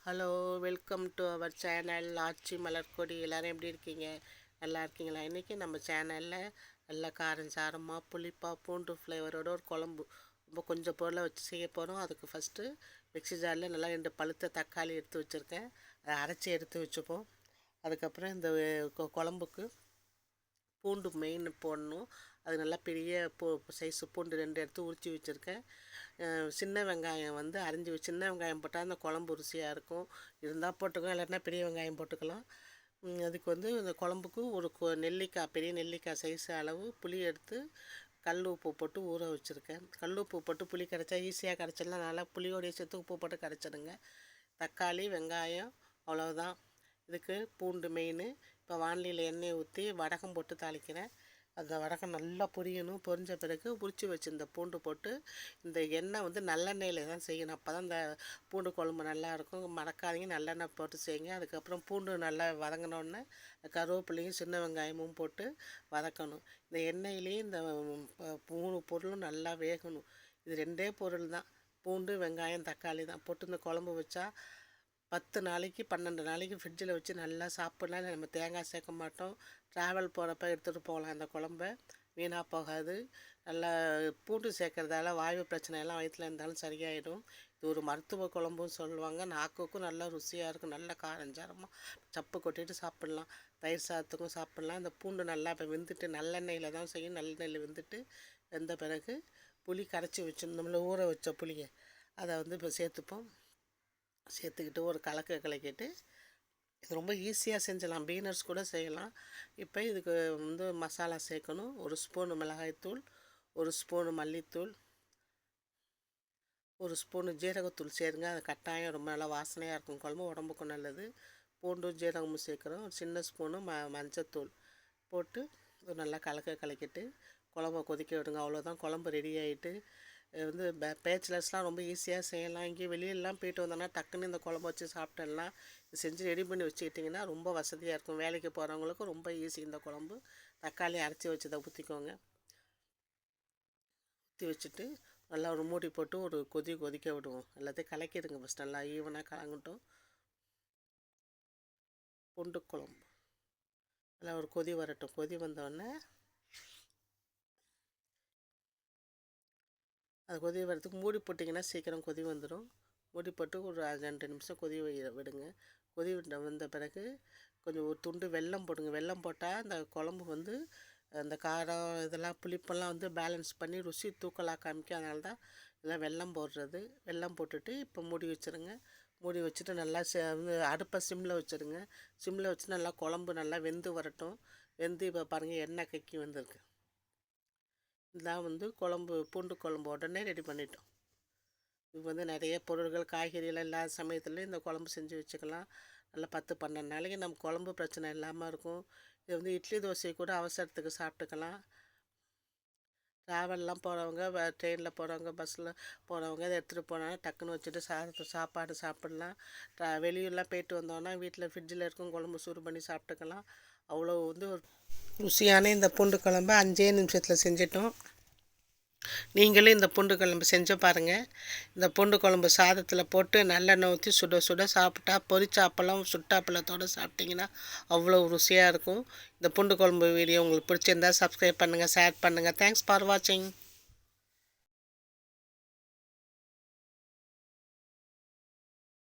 Hello, welcome to our channel Aachi Malarkodi. எல்லோரும் எப்படி இருக்கீங்க? நல்லா இருக்கீங்களா? இன்றைக்கி நம்ம சேனலில் நல்லா காரம் சாரமாக புளிப்பாக பூண்டு ஃப்ளேவரோட ஒரு குழம்பு ரொம்ப கொஞ்சம் பொருளை வச்சு செய்ய போகிறோம். அதுக்கு ஃபஸ்ட்டு மிக்ஸி ஜாரில் நல்லா 2 பழுத்த தக்காளி எடுத்து வச்சுருக்கேன். அதை அரைச்சி எடுத்து வச்சுப்போம். அதுக்கப்புறம் இந்த குழம்புக்கு பூண்டு மெயின் போடணும். அது நல்லா பெரிய சைஸு பூண்டு 2 எடுத்து உரித்து வச்சுருக்கேன். சின்ன வெங்காயம் வந்து அரிஞ்சு சின்ன வெங்காயம் போட்டால் அந்த குழம்பு ருசியாக இருக்கும். இருந்தால் போட்டுக்கலாம், இல்லாட்டினா பெரிய வெங்காயம் போட்டுக்கலாம். அதுக்கு வந்து இந்த குழம்புக்கு ஒரு நெல்லிக்காய், பெரிய நெல்லிக்காய் சைஸ் அளவு புளி எடுத்து கல் உப்பு போட்டு ஊற வச்சுருக்கேன். கல் உப்பு போட்டு புளி கரைச்சா ஈஸியாக கரைச்சிடலாம். நல்லா புளியோடைய சேர்த்து உப்பு போட்டு கரைச்சிடுங்க. தக்காளி, வெங்காயம், அவ்வளோதான். இதுக்கு பூண்டு மெயின். இப்போ வாணலியில் எண்ணெய் ஊற்றி வடகம் போட்டு தாளிக்கிறேன். அந்த வடகம் நல்லா பொரியணும். பொரிஞ்ச பிறகு உரித்து வச்சுருந்த பூண்டு போட்டு இந்த எண்ணெய் வந்து நல்லெண்ணெயில் தான் செய்யணும். அப்போ தான் இந்த பூண்டு குழம்பு நல்லாயிருக்கும். மறக்காதீங்க, நல்லெண்ணெய் போட்டு செய்யுங்க. அதுக்கப்புறம் பூண்டு நல்லா வதங்கினோடனே கருவேப்பிலையும் சின்ன வெங்காயமும் போட்டு வதக்கணும். இந்த எண்ணெயிலேயே இந்த 3 பொருளும் நல்லா வேகணும். இது 2 பொருள் தான், பூண்டு, வெங்காயம், தக்காளி தான் போட்டு இந்த குழம்பு வச்சா 10 நாளைக்கு 12 நாளைக்கு ஃப்ரிட்ஜில் வச்சு நல்லா சாப்பிட்லாம். நம்ம தேங்காய் சேர்க்க மாட்டோம். ட்ராவல் போகிறப்ப எடுத்துகிட்டு போகலாம். அந்த குழம்ப வீணாக போகாது. நல்லா பூண்டு சேர்க்குறதால வாயு பிரச்சனையெல்லாம் வயிற்றில் இருந்தாலும் சரியாயிடும். இது ஒரு மருத்துவ குழம்புன்னு சொல்லுவாங்க. நாக்குக்கும் நல்லா ருசியாக இருக்கும். நல்லா காரஞ்சாரமாக சப்பு கொட்டிட்டு சாப்பிட்லாம். தயிர் சாதத்துக்கும் சாப்பிட்லாம். இந்த பூண்டு நல்லா இப்போ வெந்துட்டு நல்லெண்ணெயில் தான் செய்யும். நல்லெண்ணெயில் வெந்துட்டு வெந்த பிறகு புளி கரைச்சி வச்சுருந்தோம்ல, ஊற வச்ச புளியை அதை வந்து இப்போ சேர்த்துக்கிட்டு ஒரு கலக்கிட்டு இது ரொம்ப ஈஸியாக செஞ்சலாம். பீனர்ஸ் கூட செய்யலாம். இப்போ இதுக்கு வந்து மசாலா சேர்க்கணும். 1 ஸ்பூனு மிளகாய்த்தூள், 1 ஸ்பூனு மல்லித்தூள், 1 ஸ்பூனு ஜீரகத்தூள் சேருங்க. அது கட்டாயம் ரொம்ப நல்லா வாசனையாக இருக்கும். குழம்பு உடம்புக்கும் நல்லது. பூண்டும் ஜீரகமும் சேர்க்குறோம். சின்ன ஸ்பூனு மஞ்சத்தூள் போட்டு நல்லா கலக்கிட்டு குழம்ப கொதிக்க விடுங்க. அவ்வளோதான், குழம்பு ரெடி ஆகிட்டு. வந்து பேச்சுலர்ஸ்லாம் ரொம்ப ஈஸியாக செய்யலாம். இங்கேயும் வெளியிலலாம் போயிட்டு வந்தோன்னா டக்குன்னு இந்த குழம்பு வச்சு சாப்பிட்டுடலாம். இது செஞ்சு ரெடி பண்ணி வச்சுக்கிட்டிங்கன்னா ரொம்ப வசதியாக இருக்கும். வேலைக்கு போகிறவங்களுக்கும் ரொம்ப ஈஸி. இந்த குழம்பு தக்காளி அரைச்சி வச்சதை ஊற்றிக்கோங்க. ஊற்றி வச்சுட்டு நல்லா ஒரு மூடி போட்டு ஒரு கொதிக்க விடுவோம். எல்லாத்தையும் கலக்கிடுங்க. ஃபஸ்ட் நல்லா ஈவனாக கலங்கட்டும். பூண்டு குழம்பு நல்லா ஒரு கொதி வரட்டும். கொதி வந்தோடனே அது கொதி வரதுக்கு மூடி போட்டிங்கன்னா சீக்கிரம் கொதி வந்துடும். மூடி போட்டு ஒரு 2 நிமிஷம் கொதி விடுங்க. கொதி வந்த பிறகு கொஞ்சம் ஒரு துண்டு வெல்லம் போடுங்க. வெல்லம் போட்டால் அந்த குழம்பு வந்து அந்த காரம் இதெல்லாம் புளிப்பெல்லாம் வந்து பேலன்ஸ் பண்ணி ருசி தூக்கலாக காமிக்கும். அதனால தான் இதெல்லாம் வெல்லம் போடுறது. வெல்லம் போட்டுட்டு இப்போ மூடி வச்சுருங்க. மூடி வச்சுட்டு நல்லா அடுப்பை சிம்மில் வச்சுருங்க. சிம்மில் வச்சு நல்லா குழம்பு நல்லா வெந்து வரட்டும். வெந்து இப்போ பாருங்கள், எண்ணெய் கக்கி வந்திருக்கு. இதான் வந்து குழம்பு, பூண்டு குழம்பு உடனே ரெடி பண்ணிட்டோம். இது வந்து நிறைய பொருட்கள், காய்கறியெல்லாம் இல்லாத சமயத்தில் இந்த குழம்பு செஞ்சு வச்சுக்கலாம். நல்லா 10-12 நாளைக்கு நம்ம குழம்பு பிரச்சனை இல்லாமல் இருக்கும். இது வந்து இட்லி தோசை கூட அவசரத்துக்கு சாப்பிட்டுக்கலாம். ட்ராவல்லாம் போகிறவங்க, ட்ரெயினில் போகிறவங்க, பஸ்ஸில் போகிறவங்க இதை எடுத்துகிட்டு போனால் டக்குன்னு வச்சுட்டு சாப்பாடு சாப்பிட்லாம். வெளியூர்லாம் போயிட்டு வந்தோன்னா வீட்டில் ஃப்ரிட்ஜில் இருக்கும் குழம்பு சூடு பண்ணி சாப்பிட்டுக்கலாம். அவ்வளோ வந்து ஒரு ருசியான இந்த பூண்டு குழம்பு 5 நிமிஷத்தில் செஞ்சிட்டோம். நீங்களும் இந்த பூண்டு குழம்பு செஞ்சு பாருங்கள். இந்த பூண்டு குழம்பு சாதத்தில் போட்டு நல்லெண்ணெய் ஊற்றி சுட சுட சாப்பிட்டா, பொரிச்ச அப்பளம் சுட்ட அப்பளத்தோடு சாப்பிட்டிங்கன்னா அவ்வளோ ருசியாக இருக்கும். இந்த பூண்டு குழம்பு வீடியோ உங்களுக்கு பிடிச்சிருந்தால் சப்ஸ்கிரைப் பண்ணுங்கள், ஷேர் பண்ணுங்கள். தேங்க்ஸ் ஃபார் வாட்சிங்.